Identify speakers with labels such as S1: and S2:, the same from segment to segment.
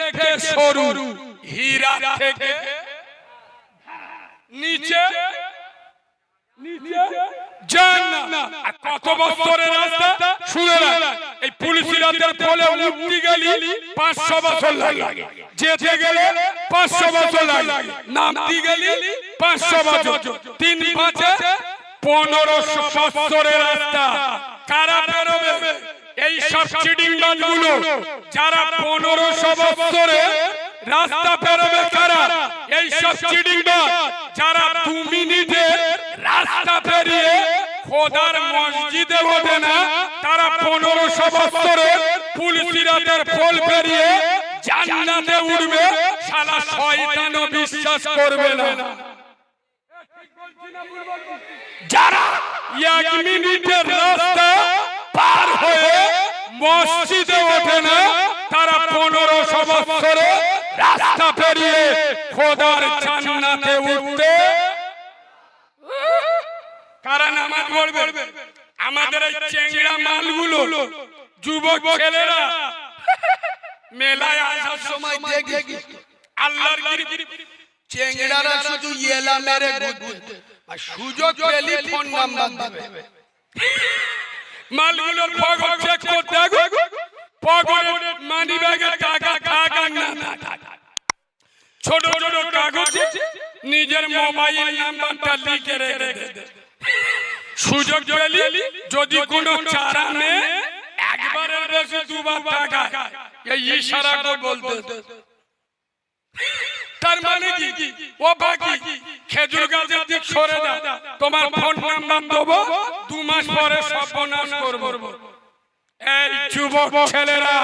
S1: থেকে সরু, হীরা থেকে নিচে জান্নাত। আর কত বছরের রাস্তা শুনে না, এই পুলিশিরাদের বলে উঠতে গেলি 500 বছর লাগে, যেতে গেলে 500 বছর লাগে, নামতে গেলি 500 বছর, 3 5 1500 বছরের রাস্তা। কারা বেরোবে? এই সব চিটিংবাজগুলো, যারা 1500 বছরে রাস্তা বেরোবে। কারা? এই সব চিটিংবাজ যারা 2 মিনিটে রাস্তা পেরিয়ে খোদার মসজিদে ওঠে না, তারা 1500 বছরে পুলিশিরাদের পোল পেরিয়ে জান্নাতে উঠবে। শালা শয়তানও বিশ্বাস করবে না। যারা 1 মিনিটের রাস্তা পার হয়ে মসজিদে ওঠে না, তারা 1500 বছরে রাস্তা পেরিয়ে খোদার জান্নাতে উঠবে। কারা নামাজ পড়বে? আমাদের এই চেংড়া মালগুলো, যুবক ছেলেরা মেলায় আসার সময় দেখি আল্লাহর চেংড়ারা শুধু ইয়েলা মেরে ঘুরবে, আর সুযোগ পেলে ফোন নাম্বার দেবে। মালগুলোর পকেট চেক করতে গো, পকেটে মানি ব্যাগে টাকা থাকা না, ছোট ছোট কাগজে নিজের মোবাইল নাম্বারটা লিখে রেখে দে। সুযোগ পেলি যদি কোনো চারা নে একবারের বেশি 2 বার টাকা, এই ইশারা করে বলতে। তার মানে কি? ও বাকি খেজুর গাছের দিক সরে যা, তোমার ফোন নাম্বার দেবো, 2 মাস পরে সর্বনাশ করব। এই যুবক ছেলেরা,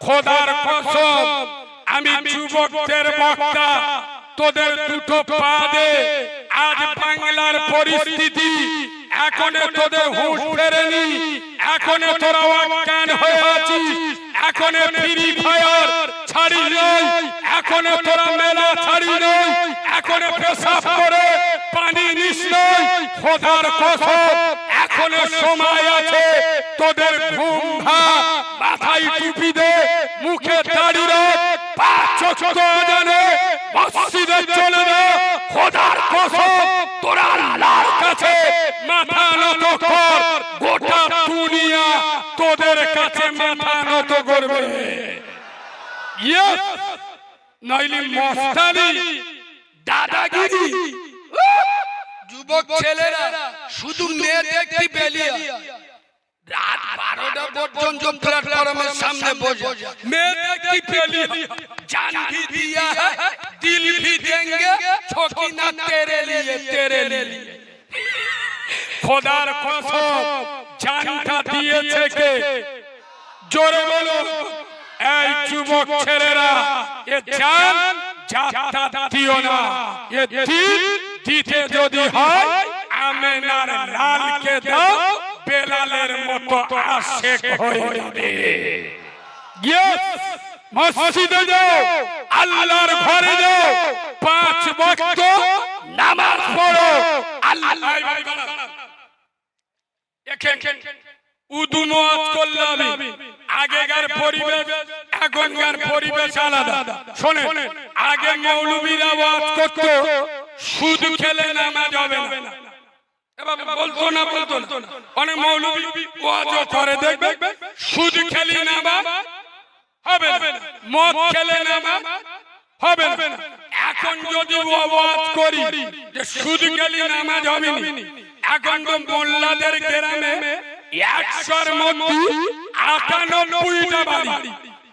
S1: খোদার কসম, আমি যুবকদের বক্তা, তোদের দুটো পা দে। আজ বাংলার পরিস্থিতি, এখনো তোদের হুঁশ ফেরেনি, এখনো তোরা অজ্ঞান হয়ে আছিস, এখনো ফ্রি ফায়ার ছাড়ি নাই, এখনো তোরা মেলা ছাড়ি নাই, এখনো পেশাব করে পানি নিস নাই। খোদার কসম, এখনো সময় আছে। তোদের ঘুম ভাঙ, মাথায় টুপি দে, মুখে দাড়ি রাখ, 5 ওয়াক্ত আজানে মসজিদে চলে যা। খোদার কসম, তোরা আল্লাহর কাছে মাথা নত কর, গোটা দুনিয়া তোদের কাছে মাথা নত করবে। ইয়েস, নইলে মস্তানি, দাদাগিরি। যুবক ছেলেরা শুধু মেয়ে দেখতে বেলিয়া, রাত 12টা পর্যন্ত প্ল্যাটফর্মের সামনে বসে মেয়ে দেখতে বেলিয়া। जान भी दिया है, दिल भी देंगे, छोटी ना तेरे लिए। খোদার কসম, জানটা দিয়েছে কে? জোরে বলো। এই যুবক ছেলেরা, এ জান জাতা দিও না, এ দিল দিতে যদি হয় আমেনার লালকে দাও, বেলালের মতো আশেক হয়ে যাবে। ইয়েস, মসজিদে যাও, আল্লাহর ঘরে যাও, 5 ওয়াক্ত নামাজ পড়ো। আল্লাহ উদুমত করলাম। আগেকার পরিবেশ এখনকার পরিবেশ আলাদা। শোনেন, আগে মৌলবীরা ওয়াজ করত সুদ খেলে নামাজ হবে না, বলতো না। অনেক মৌলবী ওয়াজও করে, দেখবে সুদ খেলি নামাজ হবে না, মদ খেলে নামাজ হবে না। এখন যদি ওয়াজ করি যে সুদ খেলি নামাজ হবে না, এখন তো মোল্লাদের গ্রামে 100-র মধ্যে 98টা বাড়ি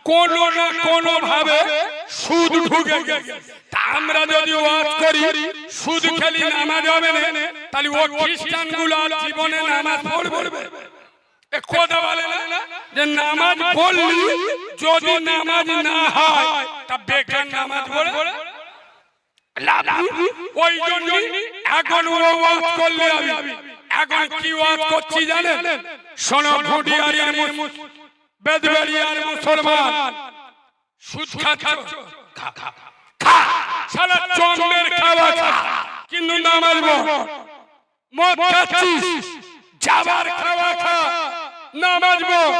S1: কোনো না কোনো ভাবে সুদ ঢুকে গেছে। আমরা যদি ওয়াজ করি সুদ খেলি নামাজ হবে না, তাহলে ও খ্রিস্টানগুলো জীবনে নামাজ পড়বে? কথা বলে না যে নামাজ পড়লি যদি নামাজ না হয় তা বেকার নামাজ পড়ে ওই জন্য এখন ওয়াজ করলে আমি এখন কি ওয়াজ করছি জানেন? শোনো, ভুটিয়ারির বেদবেরিয়ার মুসলমান, সুদ খাচ্ছ, খা, শালা জন্মের খাওয়া খা, কিন্তু নামাজ পড়। মদ খাচ্ছিস, যাবার খাওয়া খা, নামাজ পড়।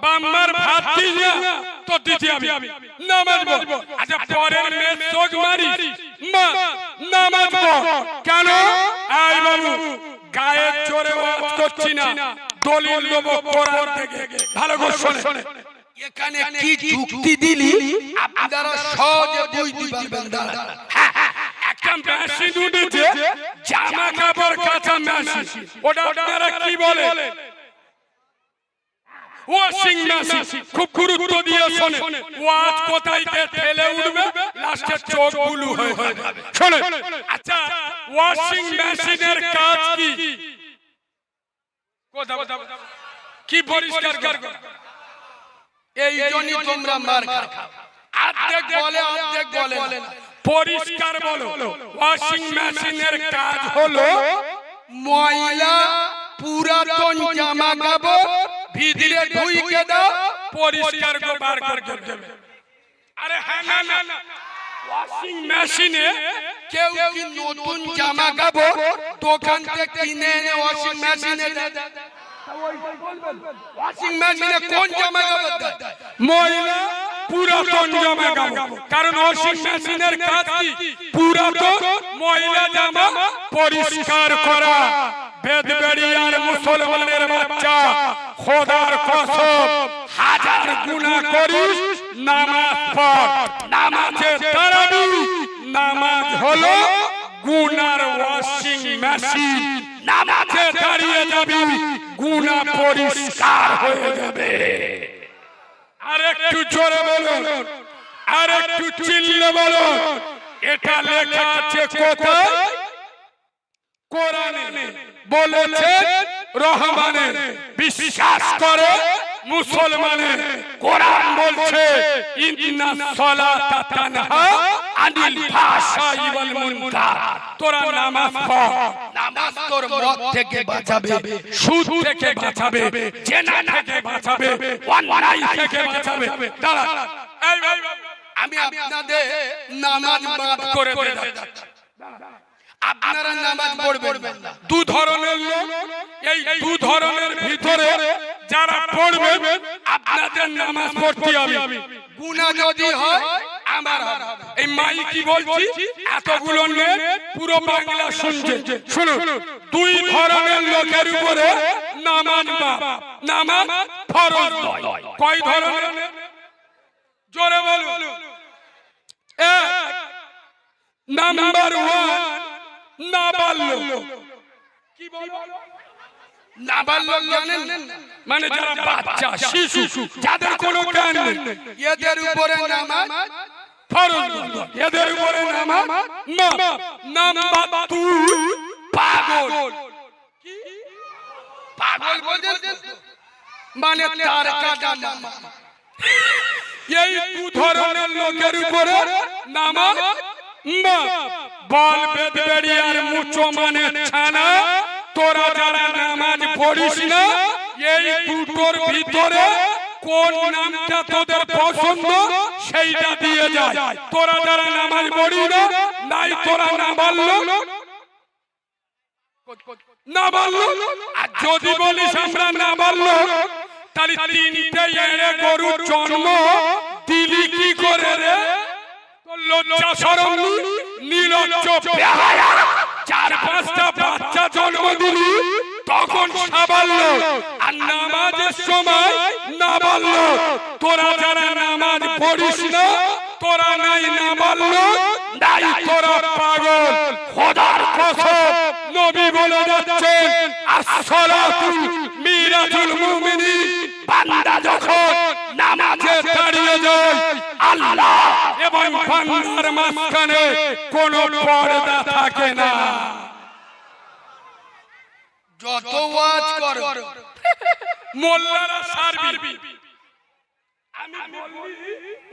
S1: বাম্মার ভাত দিস না, তো দিতে হবে নামাজ পড়বো। আচ্ছা পরের মেয়ে চোখ মারি মা নামাজ পড় কেন? এই বাবু গায়ের জোরে ওয়াজ করছি না, দলিল দেব কোরআন থেকে, ভালো করে শোনে।
S2: এখানে কি যুক্তি দিলি আপনারা সহজে বুঝতে পারবেন দাদা।
S1: একটা মেশিন উঠেছে জামা কাপড় কাঁচা মেশিন, ওটা আপনারা কি বলেন? Washing machine. খুব গুরুত্ব দিয়ে শোনে, ওয়াজ কোথায় ঠেলে উঠবে, লাস্টে চোখ বুলু হয়ে যাবে। শোনে, আচ্ছা ওয়াশিং মেশিনের কাজ কি? কি পরিষ্কার করে?
S2: এই জন্যই তোমরা মার খাও। অর্ধেক বলে অর্ধেক বলে না।
S1: পরিষ্কার বলো। ওয়াশিং মেশিনের কাজ হলো
S2: ময়লা পুরাতন জামা কাপড় ভিতরে ঢুইকে দাও,
S1: পরিষ্কার করে বার করে দেবে। আরে হ্যাঁ না, ওয়াশিং মেশিনে
S2: কেউ কি নতুন জামা কাপড় দোকান থেকে কিনে এনে ওয়াশিং মেশিনে দেয়? ওয়াশিং মেশিনে কোন জামা কাপড় দেয়?
S1: ময়লা পুরাতন জামা কাপড়। কারণ ওয়াশিং মেশিনের কাজ কি? পুরাতন ময়লা জামা পরিষ্কার করা। বেদবেড়িয়ার মুসলমানের বাচ্চা, খোদার কসম হাজার গুনাহ করিস, নামাজ পড়। নামাজে দাঁড়াবি, নামাজ হলো গুনার ওয়াশিং মেশিন। নামাজে দাঁড়িয়ে যাবি, গুনাহ পরিষ্কার হয়ে যাবে। আরেকটু জোরে বলুন, আরেকটু চিল্লে বলুন। এটা লেখা আছে কোথায়? কোরআনে বলেছে রহমানে বিশ্বাস করে মুসলমানে। কোরআন বলছে ইন্না সালাতা তানহা আনিল ফাহশাই ওয়াল মুনকার। তোরা নামাজ পড়,
S2: নামাজ তোর মদ থেকে বাঁচাবে,
S1: সুদ থেকে বাঁচাবে, জেনা থেকে বাঁচাবে, অন্যায় থেকে বাঁচাবে। দাঁড়া, এই ভাই
S2: আমি আপনাদের নামাজ মাফ করে দিচ্ছি। আপনারা নামাজ পড়বেন না।
S1: দু ধরনের লোক, এই দু ধরনের ভিতরে যারা পড়বে আপনাদের নামাজ পড়তে হবে।
S2: গুনাহ যদি হয় আমার হবে।
S1: এই মাই কি বলছি, এতগুলো নেই, পুরো বাংলা শুনছে। শুনুন, দুই ধরনের লোকের উপরে নামাজ মাফ, নামাজ ফরজ নয়। কয় ধরনের? জোরে বলুন। এক, নাম্বার ওয়ান, নাবালক। কি বলবো?
S2: নাবালক জানেন?
S1: মানে যারা বাচ্চা শিশু, যাদের কোনো জ্ঞান নেই,
S2: এদের উপরে নামাজ
S1: ফরজ নয়। এদের উপরে নামাজ মাফ। নাম্বার দুই, পাগল।
S2: পাগল বলছেন মানে তার কাটা নামাজ।
S1: এই দু ধরনের লোকের উপরে নামাজ মাফ। বল বেদবেড়িয়ার মুচো মানে ছানা, তোরা যারা নামাজ পড়িস না, এই দুটোর ভিতরে কোন নামটা তোদের পছন্দ সেইটা দিয়ে যায়। তোরা যারা নামাজ পড়ি না, নাই তোরা নাবালক। আর যদি বলিস আমরা নাবালক, তাহলে তিনটে এড়ে গরুর জন্ম দিলি কি করে রে? লজ্জা শরম নির্লজ্জ বেহায়া, চার পাঁচটা বাচ্চা জন্ম দিলি, তখন সাবালক। আর নামাজের সময় নাবালক। তোরা যারা নামাজ পড়িস না, তোরা নাই নাবালক, নাই তোরা পাগল। খোদার কসম নবী বলে যাচ্ছেন, আসসালাতু মিরাজুল মুমিনিন। বান্দা যখন নামাজে দাঁড়িয়ে যায়, আল্লাহ এবং বান্দার মাঝখানে কোনো পর্দা থাকে না।
S2: যত ওয়াজ করো
S1: মোল্লারা সারবি,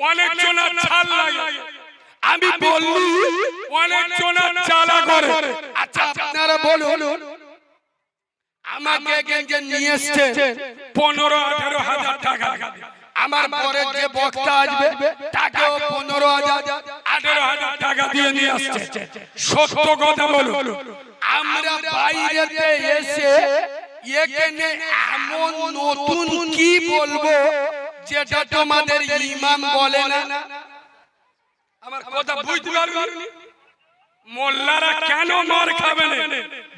S1: অনেক জনের ছাল লাগে, আমি বললি অনেক জনের চালা করে।
S2: আচ্ছা আপনারা বলুন, আমাকে যে নিয়ে এসেছেন
S1: 15-18 হাজার টাকা,
S2: আমার পরে যে বক্তা আসবে তাকেও 15,000
S1: 18,000 টাকা দিয়ে নিয়ে আসছে। সত্য কথা বলুন,
S2: আমরা বাইরেতে এসে এখানে এমন নতুন কি বলবো যেটা তোমাদের ইমাম বলে না। আমার কথা বুঝতে পারবি?
S1: মোল্লারা কেন মার খাবে না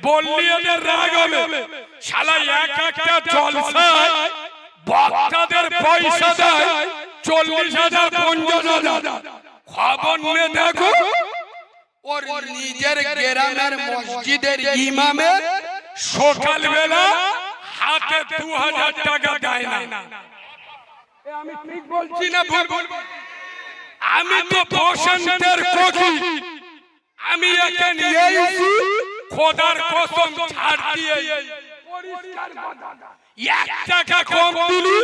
S1: বললি এদের রাগ হবে। শালা এক একটা জলসায় বক্তাদের পয়সা দেয় 40,000 50,000। খবর নিয়ে দেখো
S2: ওর নিজের গ্রামের মসজিদের ইমামের
S1: সকালবেলা হাতে 2,000 টাকা দেয় না। আমি ঠিক বলছি না ভুল? আমি তো বসন্তের কোকি, আমি একে নিয়েছি খোদার কসম ছাড় দিয়ে 1 টাকা কম দিলি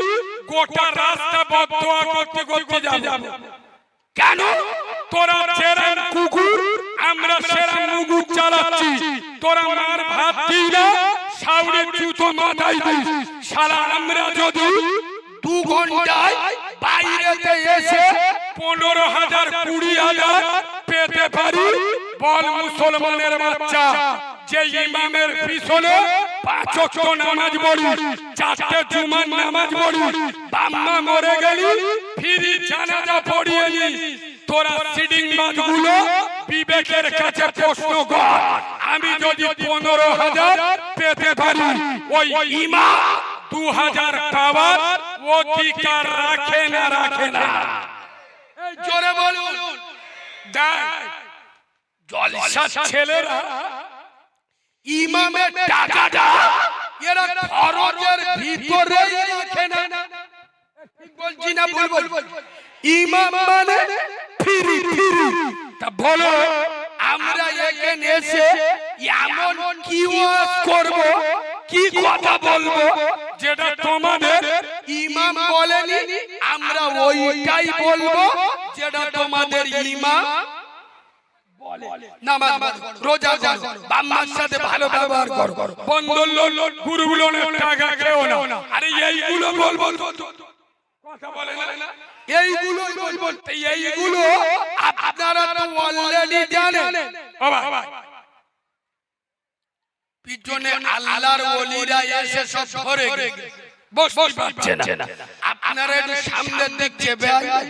S1: গোটা রাস্তা বদদোয়া করতে করতে যাব। কেন? তোরা চেরান কুকুর, আমরা সেরা মুগুর চালাচ্ছি। তোরা মার ভাত দিই না, সাউরে জুতো মাথায় দিস। শালা আমরা যদি
S2: 2 ঘন্টায় বাইরেতে এসে
S1: 15,000 20,000 পেতে পারি, বল মুসলমানের বাচ্চা যে ইমামের পিছনে 5 ওয়াক্ত নামাজ পড়ি, 4টে জুমার নামাজ পড়ি, বাম্মা মরে গেলি ফিরি জানাজা পড়িয়ে নিস। তোরা সিডিং মাছগুলো বিবেকের কাছে প্রশ্ন কর। আমি যদি 15,000 পেতে পারি, ওই ইমাম 2,000 পাওয়ার অধিকার রাখে না?
S2: জোরে বলুন।
S1: জলসা ছেলেরা
S2: ইমামের টাকাটা এরা খরচের ভিতরেই রাখে না। ঠিক বলছি না ভুল বল? ইমাম মানে ফ্রি।
S1: তা বলো
S2: আমরা এখানে এসে এমন কি ওয়াজ করব, কি কথা বলবো
S1: যেটা তোমাদের
S2: ইমাম বলেনি, আমরা ওইটাই বলবো যেটা তোমাদের ইমাম বলে। নামাজ পড়ো, রোজা করো, বাম্মার সাথে ভালো ব্যবহার করো,
S1: বন্ধুর গুরুগুলো টাকা খেও না। আরে এইগুলো বলবো কথা বলে না,
S2: এইগুলোই বলবো। এইগুলো আপনারা তো অলরেডি জানেন।
S1: বাবা
S2: পিছনে আল্লাহর ওলিরা এসে সব ধরে
S1: বসতে পারছে না।
S2: আপনারা একটু সামনের দিক চেপে আসবেন।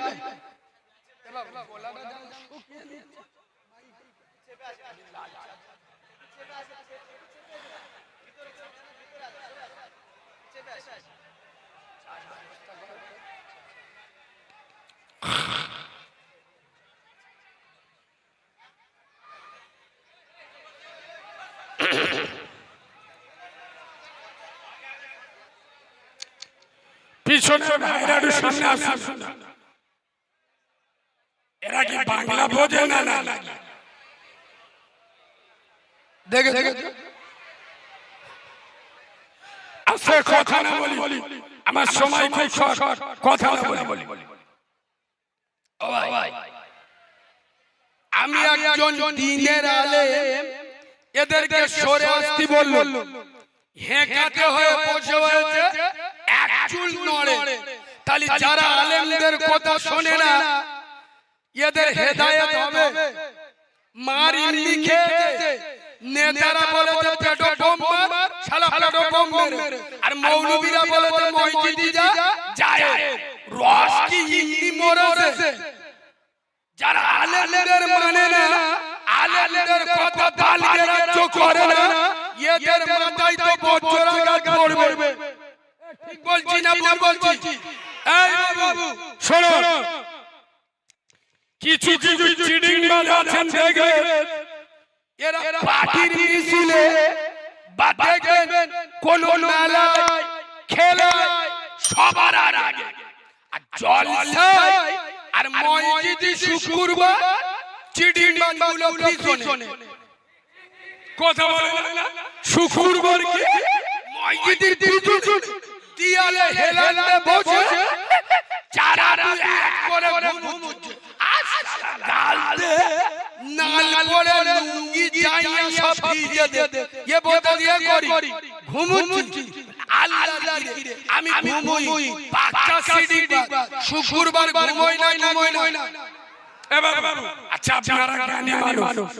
S1: পিছনে ভাইরা একটু সামনে আসুন। এরা কি বাংলা বোঝে না?
S2: দেখে
S1: আসে কথা না বলি, আমার সময় খুব শর্ট, কথা না বলি।
S2: আমি একজন দ্বীনের আলেম, এদেরকে সরে আসতে বলল, হেঁকাতে হয়ে বসে হয়েছে, এক চুল নড়ে। তাহলে যারা আলেমদের কথা শোনে না, এদের হেদায়েত হবে। মার ইমলি খেয়েছে, নেতারা বলেছে পেটো বোম মার, শালা পেটো বোম মেরে। আর মৌলবীরা বলেছে মসজিদে যায়, রস কি ইমলি মরেছে। যারা আলেমদের মানে না, আলেমদের কথা তালকে রাজ্য করে না, এদের মাথায় তো বজ্রাঘাত পড়বে। ঠিক বলছি না ভুল বলছি? এই বাবু
S1: শোনো, কিছু চিডিং বাজ আছেন দেখবেন,
S2: এরা পার্টির মিছিলে বা দেখবেন কোন মেলায় খেলায় সবার আগে, আর জলসায় আর মসজিদে শুক্রবার চিডিং বাজগুলো পিছনে।
S1: কথা বলে না, শুক্রবার কি
S2: মসজিদের পিছনে দিয়ালে হেলালে বসে চারা এক করে ঘুমুচ্ছে। গালতে নাল করে লুঙ্গি চাইয়া সব ভিজে দে, এ বলতে দিয়ে করি ঘুমুচ্ছি। আল্লাহ রে, আমি ঘুমুই পাক্কা সিডি, শুক্রবার ঘুমোই না।
S1: এবার আচ্ছা আপনারা জ্ঞানী মানুষ,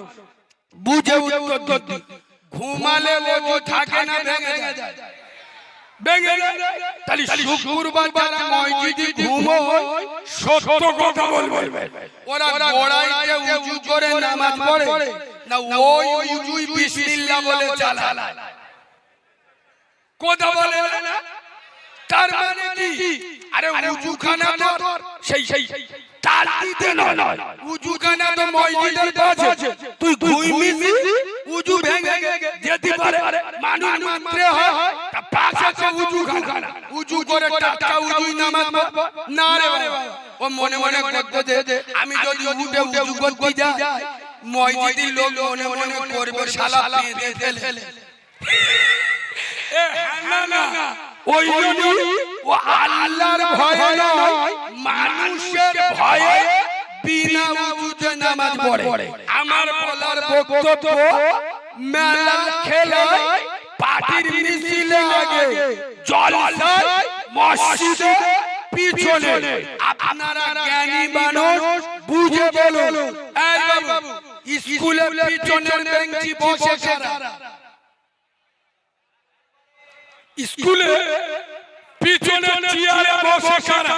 S2: বুঝে উত্তর দিন। ঘুমালে ওজু থাকে না ভেঙে যায়, ভেঙে যায়। তাহলে শুক্রবার যারা মসজিদে ঘুমোয়
S1: সত্য কথা বলবে।
S2: ওরা গোড়াইতে উজু করে নামাজ পড়ে না ওই উজুই বিসমিল্লাহ বলে চালায়? কথা বলে না? তার মানে কি? আরে উজুখানা তো সেই টালিতে নয়, উজুখানা তো মসজিদের পাশে। তুই ঘুমিবি, উজু ভেঙে যেতে পারে, মানুষ মাত্রে হয় তা পাশে তো উজুখানা, উজু করে টাটকা উজুই নামাজ পড়ব না রে বাবা। ও মনে মনে করতে যে আমি যদি উঠে উজু করতে যাই মসজিদের লোক মনে মনে করবে শালা পেঁদে ফেলে।
S1: না ওই
S2: ও আল্লাহর ভয়ে নয়, মানুষের ভয়ে বিনা উজুতে নামাজ পড়ে। আমার বলার বক্তব্য মেলা খেলায় পার্টির মিছিলে আগে জলসায় মসজিদে পিছনে আপনারা জ্ঞানী মানুষ বুঝে বলুন। এই বাবু স্কুলে পিছনের বেঞ্চি বসে কারা?
S1: স্কুলে পিছনে চেয়ারে বসে কারা?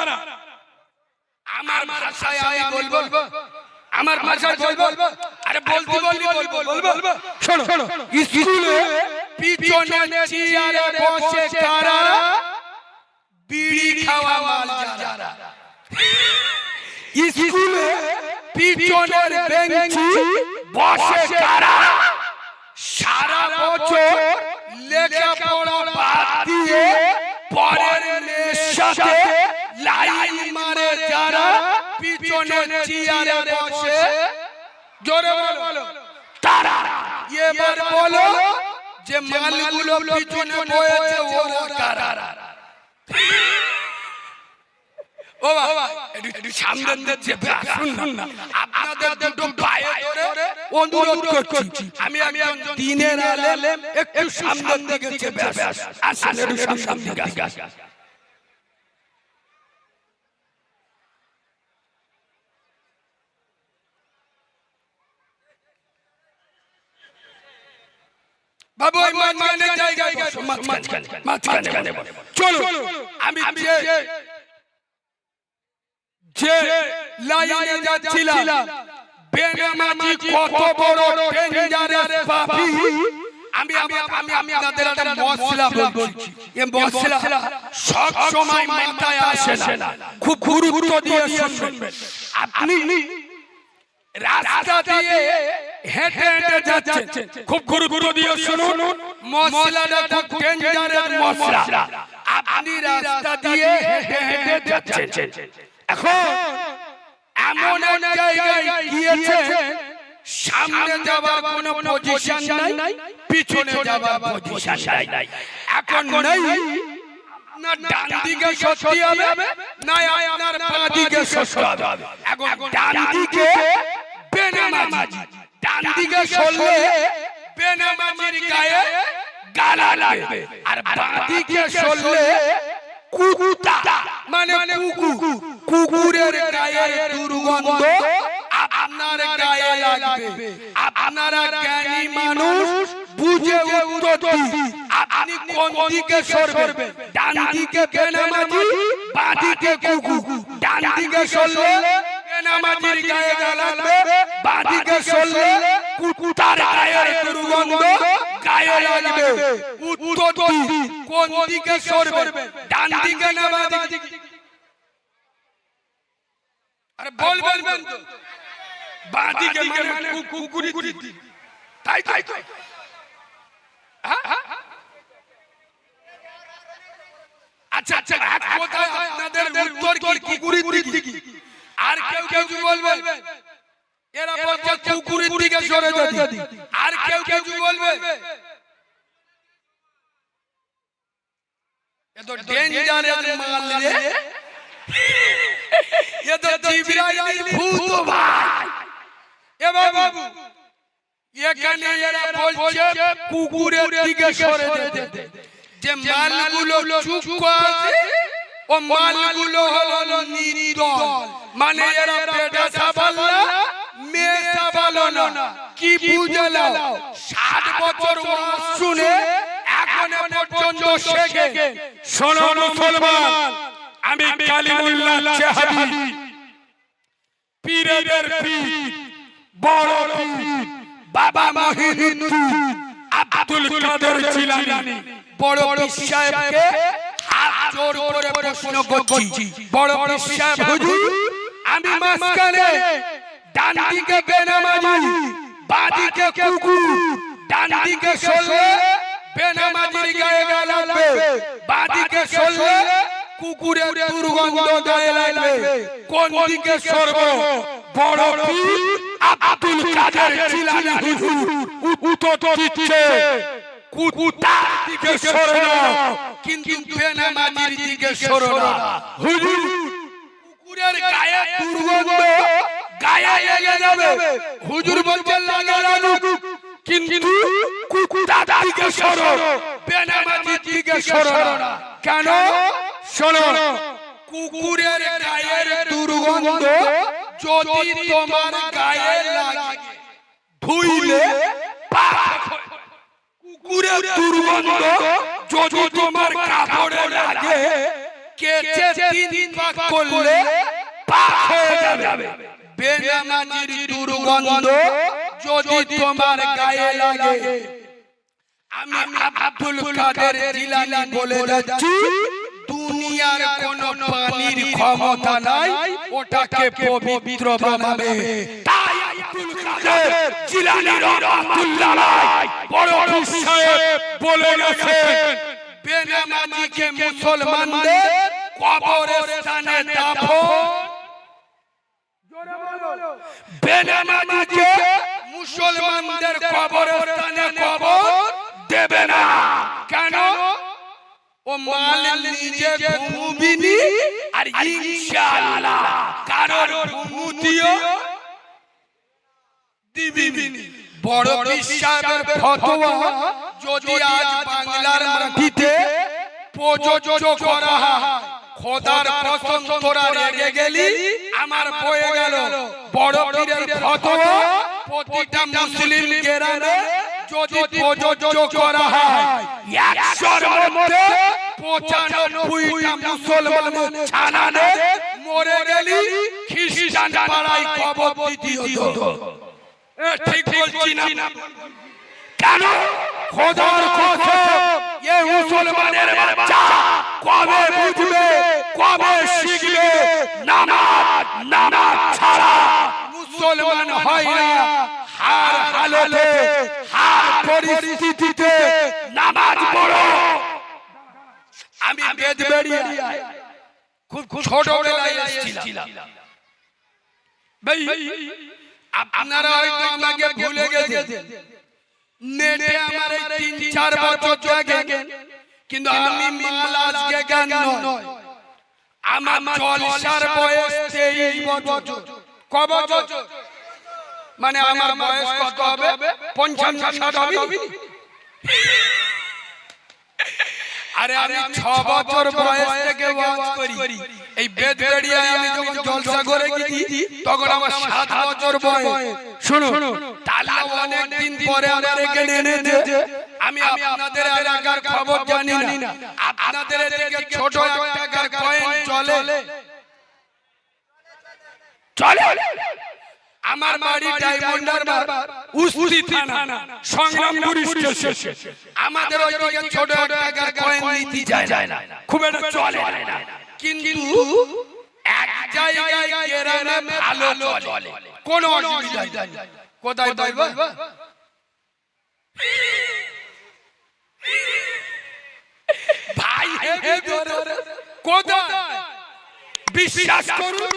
S2: আমার ভাষায় আমি বলবো, আমার ভাষায় বলবো। আরে বলতে বলবো। শোনো, স্কুলে পিছনে চেয়ারে বসে কারা? বিড়ি খাওয়া মাল যারা। স্কুলে পিছনের বেঞ্চি বসে কারা? সারা বছর লেখাপড়া বাদ দিয়ে পরের মেয়ের সাথে লাইন মারে যারা পিছনে চেয়ারে বসে, জোরে বলো তারা। এবার বলো যে মালগুলো পিছনে বসেছে ওরা কারা? ও বাবা একটু সামনে যেতে আসুন না, আপনাদের দুটো পায়ে ধরে অনুরোধ করছি। আমি একজন দ্বীনের আলেম, একটু সামনের দিকে চেপে আসুন, একটু সামনের দিকে আসুন। বাবু ওই মাঝখানে জায়গায় বসো, মাঝখানে বসো। চলো আমি যে লাইনে যাচ্ছিলাম, বেনামাজি কত বড় ডেঞ্জারাস পাপী আমি আপনাদের একটা মশলা বলছি। এই মশলা সব সময় মাথায় আসে না, খুব গুরুত্ব দিয়ে শুনবেন। আপনি রাস্তা দিয়ে হেঁটে যাচ্ছেন, খুব গুরুত্ব দিয়ে শুনুন। মশলাটা খুব ডেঞ্জারাস মশলা। আপনি রাস্তা দিয়ে হেঁটে যাচ্ছেন, এখন এমন এক জায়গায় গিয়েছেন সামনে যাবার কোনো পজিশন নাই, পিছনে যাবার পজিশন নাই। এখন নাই না ডান দিকে সরতে হবে না আপনার বাঁ দিকে সরতে হবে। এখন ডান দিকে বেনামাজি, ডান দিকে সরলে বেনামাজির গায়ে গালা লাগবে, আর বাঁ দিকে সরলে কুকুতা মানে কুকুরের গায়ের দুর্গন্ধ আপনার গায়ে লাগবে। আপনারা জ্ঞানী মানুষ বুঝে উত্তর দিন, আপনি কোন দিকে সরবেন? ডান দিকে বেনামাজি, বাঁ দিকে কুকুর। ডান দিকে সরলে বেনামাজির গায়ে গালা লাগবে, বাঁ দিকে সরলে কুকুতার গায়ের দুর্গন্ধ গায়ে লাগবে। উত্তর দিন কোন দিকে সরবেন? ডান দিকে না বাঁ দিকে? আরে বলবেন তো। বাঁ দিকে মানে কুকুরি দিকে, তাই তো। আচ্ছা এক কথায় আপনাদের উত্তর কি কুকুরির দিকে? আর কেউ বলবেন এরা বলছে কুকুরির দিকে সরে যাবে, আর কেউ বলবে এ তো ডেঞ্জারাস মাল রে, এ তো জিবরাইল ভূত ভাই। এ বাবু এখানে এরা বলছে কুকুরের দিকে সরে যেতে। যে মালগুলো চুপ আছে ও মালগুলো হলো নির্দল, মানে এরা পেটে সাবাল না, মেয়ে সাবাল না। কি বুঝালো? 60 বছর ওয়াজ শুনে এখন এখনো পর্যন্ত শেখে।
S1: শোনো মুসলমান, আমি কালিমুল্লাহ চেহাবি, পীরের পীর, বড় পীর বাবা মহিউদ্দিন আব্দুল কাদের জিলানী
S2: বড় পীর সাহেবকে হাত জোর করে প্রশ্ন করছি, বড় পীর সাহেব হুজুর, আমি মাঝখানে ডান দিকে বেনামাজি, বাঁ দিকে কুকুর, ডান দিকে সরলে বেনামাজির গায়ে লাগবে, বাঁ দিকে সরলে কুকুরের দুর্গন্ধ গায়ে লাগবে, কোন দিকে সরব?
S1: বড় পীর আব্দুল কাদের জিলানী হুজুর উত্তর দিচ্ছে কুত্তার দিকে সরে যাও,
S2: কিন্তু বেনামাজির দিকে সরো না।
S1: হুজুর
S2: কুকুরের গায়ে দুর্গন্ধ গায়ে লেগে যাবে, হুজুর বলছেন লাগা লাগুক, কিন্তু
S1: কুত্তার দিকে সরো,
S2: বেনামাজির দিকে সরো না। কেন?
S1: শোনো,
S2: কুকুরের গায়ের দুর্গন্ধ যদি তোমার গায়ে লাগে, ধুইলে পাপ হয়। কুকুরের দুর্গন্ধ যদি তোমার কাপড়ে লাগে, কেচে 3 ভাগ করলে পাপ হয়ে যাবে। বেনামাজির দুর্গন্ধ যদি তোমার গায়ে লাগে, আমি আব্দুল কাদের জিলানী বলে যাচ্ছি, দুনিয়ার কোনো পানির ক্ষমতা নাই ওটাকে পবিত্র বানাবে। তাই আব্দুল কাদের জিলানী রাহমাতুল্লাহ আলাইহি বড় পীর সাহেব বলে গেছেন, বেনামাজিকে মুসলমানদের কবরস্থানে দাফন, বেনামাজিকে মুসলমানদের কবরস্থানে কবর দেবে না। কেন? ও মাল নিজে ঘুমবিনি আর ইনশাআল্লাহ কারোর ঘুমুতিও দিবিনি। বড় পীর সাহেবের ফতোয়া যদি আজ বাংলার মাটিতে প্রযোজ্য করা হয়, খোদার কসম তোরা রেগে গেলি, আমার বয়ে গেল। বড় পীরের ফতোয়া প্রতিটা মুসলিম গ্রামে যদি প্রযোজ্য করা হয়, 100র মধ্যে 95টা মুসলমান ছানানে মরে গেলি খ্রিস্টান পাড়ায় কবর দিতে হতো। ঠিক বলছি না? কেন? খোদার কসম, এই মুসলমানের বাচ্চা কবে বুঝবে, কবে শিখবে নামাজ ছাড়া মুসলমান হয় না। হার হালতে, হার পরিস্থিতিতে নামাজ পড়ো। আমি বেদবেড়িয়ায় খুব ছোটবেলায় এসেছিলাম। ভাই আপনারা হয়তো আমাকে ভুলে গেছেন, নেটে আমার 3-4 বছর দেখেন, কিন্তু আমি মাল আজকে গান নয়, আমার জলসার বয়স 23 বছর। ক বছর? মানে আমার বয়স কত হবে? 55-60 হবে। আরে আমি 6 বছর বয়স থেকে ওয়াজ করি। এই বেদবেড়িয়ায় আমি যখন জলসা করে গেছি তখন আমার 7 বছর বয়স। শুনো, তাহলে অনেক দিন পরে আমার এখানে এনেছে। আমি আপনাদের এলাকার খবর জানি না, আপনাদের এদিকে ছোট 1 টাকার কয়েন চলে? আমার বাড়ি ডায়মন্ড হারবার, উস্তি থানা, সংগ্রামপুর স্টেশন। আমাদের ওইদিকে ছোট 1 টাকার কয়েন নিতে যায় না, খুব একটা চলে না। কিন্তু এক জায়গায় গ্রামে ভালো চলে, কোনো অসুবিধা নেই। কোথায় বলবো? ভাই কোথায়? বিশ্বাস করুন,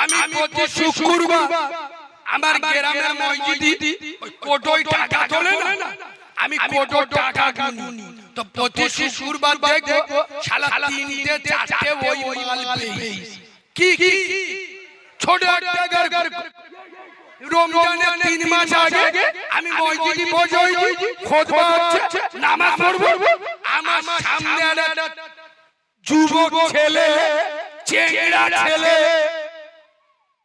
S2: আমি প্রতি শুক্রবার আমার গ্রামের মসজিদে ওই কোটোয় টাকা তোলে না, আমি কোটো টাকা গুনি। তো প্রতি শুক্রবার দেখবো শালা 3-4টে ওই মাল পেয়েছি। কি ছোট 1 টাকার রমজানের 3 মাস আগে আমি মসজিদে বসে খুতবা হচ্ছে, নামাজ পড়বো। আমার সামনে একটা যুবক ছেলে, চেংড়া ছেলে,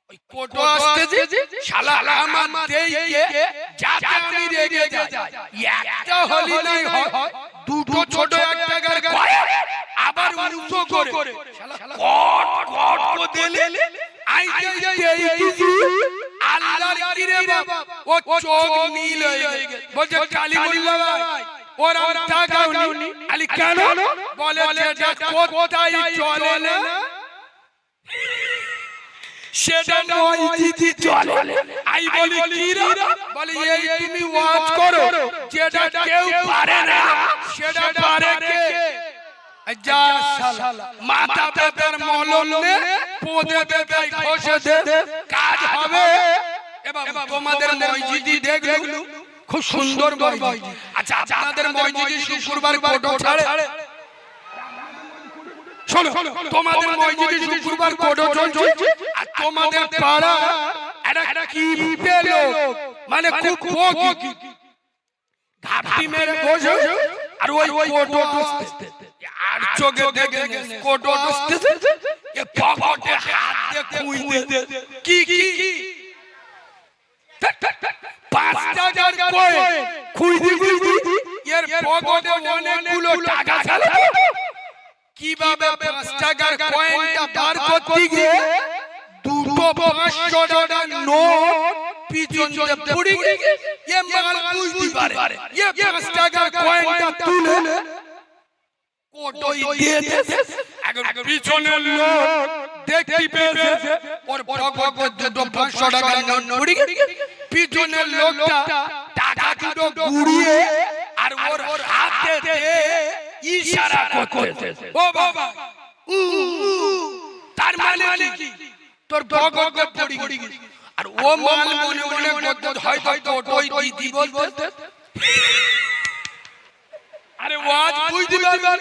S2: ওই কোটো আসতেছে, শালা আমার দেইকে যাতে আমি রেগে যাই। একটা হলি নাই হয় দুটো ছোট 1 টাকার কয়েন আবার উঁচু করে শালা কট কট করে দিলে আইতে দেখি আল্লাহর কিরে বাবা ও চোখ নীল হয়ে গেছে বলছে কালী মোল্লা ভাই ওর আর টাকাও নেই আলি কেন বলে যেটা কোথায় চলে না সেটা মসজিদে চলে আই বলি কি রে বলে এই তুমি ওয়াজ করো যেটা কেউ পারে না সেটা পারে কে যা শালা মাথা পেটার মলম নে পোদে পেটাই ঘষে দে কাজ হবে এবার তোমাদের মসজিদে দেখলু খুব সুন্দর মসজিদ আচ্ছা আপনাদের মসজিদে শুক্রবার কোটো ছাড়ে শোনো তোমাদের মসজিদে শুক্রবার কোটো চলছে আর তোমাদের পাড়া একটা কি পেলো মানে খুব ভোগী ঘাপটি মেরে বসে আর ওই কোটো আসতে আর চোখে দেখে কোটো আসতে এ পকেটে হাত দিয়ে খুঁজে কি কি 5 টাকার কয়েন খুঁজে এর পকেটে অনেকগুলো টাকা ছিল কিভাবে 5 টাকার কয়েনটা বার করতে গিয়ে দুটো 500 টাকার নোট পিছন দিয়ে পড়ে গেছে এ মাল বুঝতে পারে এ 5 টাকার কয়েনটা তুলে কোটোই দিয়ে দিয়েছে এখন পিছনের লোক দেখতে পেয়েছে ওর পকেটে দুটো 500 টাকার নোট পড়ে গেছে পিছনের লোকটা টাকা দুটো গুড়িয়ে আর ওর হাতে দিয়ে ইশারা করতেছে ও বাবা তার মানে কি তোর পকেটে পড়ে গেছে আর ও মাল মনে মনে করতে হয়তো কোটোই দিদি বলতে আরে ওয়াজ বুঝতে পারবেন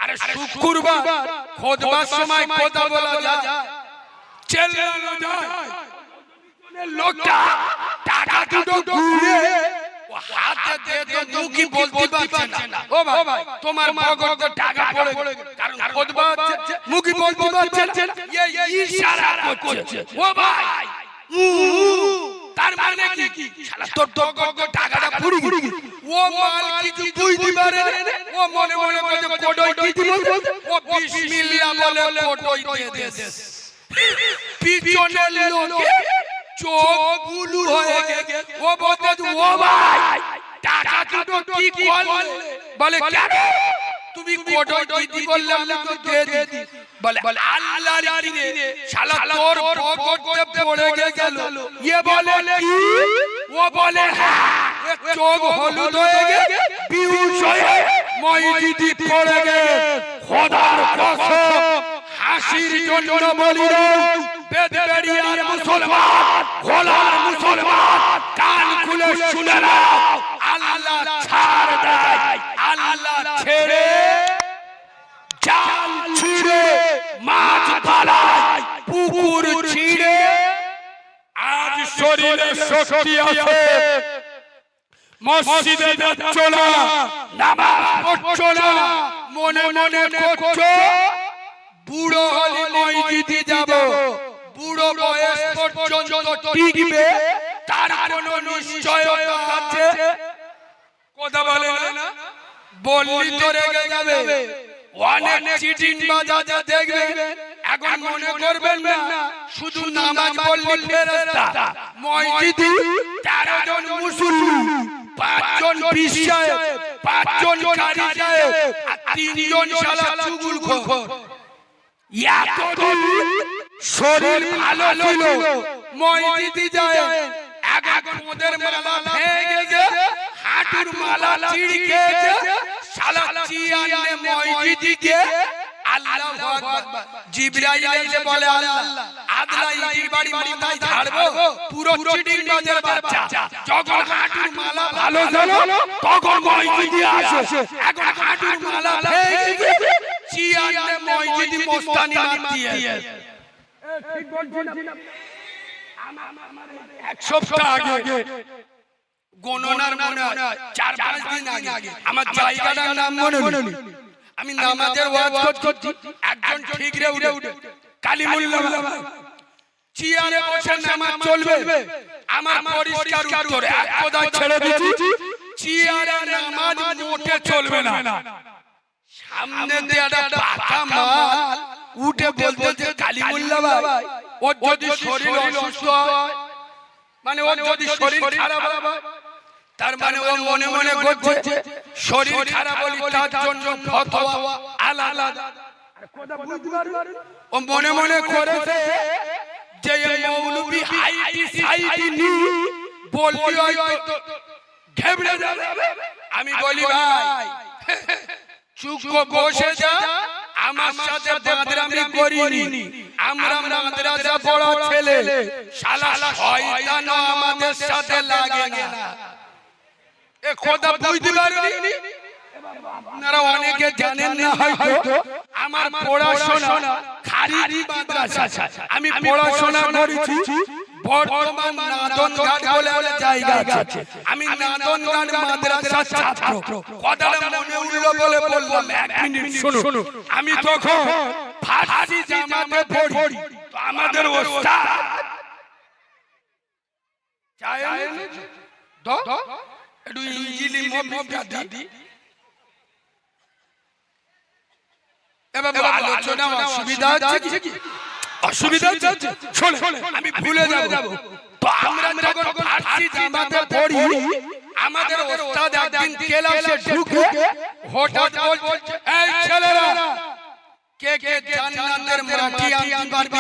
S2: আরে শুক্রবার খুতবার সময় কথা বলা যায় চেল্লানো যায় লোকটা টাকা দুটো ঘুরে ও হাতে দিয়ে তো মুখি বলতে পারছে না ও ভাই তোমার পকেটে টাকা পড়ে কারণ খুতবা হচ্ছে মুখি বলতে পারছে না এই ইশারা করছে ও ভাই তার মানে কি শালা তোর পকেটে টাকাটা পুরি ও মাল কিছু বুঝতে পারে না ও মনে মনে বলে কোটোই দিতে বলতে ও বিসমিল্লাহ বলে কোটোই দিয়ে দিয়েছে পিছনের লোকে চোখ বুলু হয়ে গেছে ও বলতে ও ভাই টাকা দুটো কি করলে বলে কেন তুমি কোটোই দিতে বললে আমি তো দিয়ে দিই বলে আল্লাহর দিনে শালা তোর পকেটে পড়ে গেল এ বলে কি ও বলে হ্যাঁ চোখ হলুদ হয়ে গেছে বিউশ হয়ে মসজিদে পড়ে গেছে খোদার কসম হাসির জন্য বলি বেদবেরিয়ার মুসলমান খোলার মুসলমান কান খুলে শুনে নাও আল্লাহ ছাড় দেয় আল্লাহ ছেড়ে জাল ছিঁড়ে মাছ পালায় পুকুর ছিঁড়ে
S1: আজ শরীরে শক্তি আছে মসজিদে যাচ্ছ না
S2: নামাজ পড়ছো না মনে মনে করছো বুড়ো হলে মসজিদে যাব বুড়ো বয়স পর্যন্ত টিকবে তার কোনো নিশ্চয়তা আছে কথা বলে না বললি তো রেগে যাবে অনেক চিটিং বাজাতে দেখবেন এখন মনে করবেন না শুধু নামাজ পড়লে ফেরেশতা মসজিদে 13 জন মুসল্লি 5 জন পীর সাহেব 5 জন কারি সাহেব আর 3 জন শালা চুগলখোর এতদিন শরীর ভালো ছিল মসজিদে যায় এখন ওদের মালা ভেঙে গেছে হাঁটুর মালা ছিঁড়ে গেছে শালা চিয়ানে মসজিদে আল্লাহু আকবার জিবরাইল এসে বলে আল্লাহ আদলা ইটির বাড়ি মাথায় ঝাড়বো পুরো চিটিং বাজের বাচ্চা যখন হাঁটুর মালা ভালো ছিল তখন মসজিদে আসে এখন হাঁটুর মালা ভেঙে গেছে চিয়ানে মসজিদে মস্তানি মারতিয়ে ঠিক বলছি না
S1: এক সপ্তাহ আগে
S2: গণনার মনে হয় 4-5 দিন আগে আমার জায়গাটার নাম মনে নেই আমি নামাজের ওয়াজ করছি একজন ঠিক রে উঠে কালিমুল্লাহ ভাই চেয়ারে বসে নামাজ চলবে আমার পরিষ্কার উত্তর এক কথা ছেড়ে দিচ্ছি চেয়ারে নামাজ মোটে চলবে না। সামনে দিয়ে একটা পাকা মাল উঠে বলতে যে কালিমুল্লাহ ভাই ওর যদি শরীর অসুস্থ হয়, মানে ওর যদি শরীর খারাপ হয়, তার মানে ও মনে মনে করছে শরীর খারাপ হলে তার জন্য ফতোয়া আলাদা। ও মনে মনে করেছে যে এই মৌলবি হাইটি সাইটি নি বললি হয়তো ঘেবড়ে যাবে। আমি বলি ভাই চুপ করে বসে যা, আমার সাথে বাদরামি করিনি। আমরা মাদ্রাসা পড়া ছেলে, শালা শয়তান আমাদের সাথে লাগে না। এ কথা বুঝতে পারোনি? আপনারা অনেকে জানেন না হয়তো আমার পড়াশোনা খারিজি মাদ্রাসা। আমি পড়াশোনা করেছি বর্তমান নাদনঘাট বলে একটা জায়গা আছে। আমি নাদনঘাট মাদ্রাসার ছাত্র। কথাটা মনে উঠলো বলে বললাম। এক মিনিট শুনুন। আমি তখন ফার্সি জামাতে পড়ি, তো আমাদের ওস্তাদ চায় তো একটু ইঞ্জিলি মফিটা দি। এবার আলোচনা অসুবিধা আছে কি? অসুবিধা আছে? শোনে, আমি ভুলে যাব। তো আমরা যখন ফার্সি জামাতে পড়ি, আমাদের ওস্তাদ একদিন ক্লাসে ঢুকে হঠাৎ বলছে, এই ছেলেরা কে কে জান্নাতের মাটি আনতে পারবে?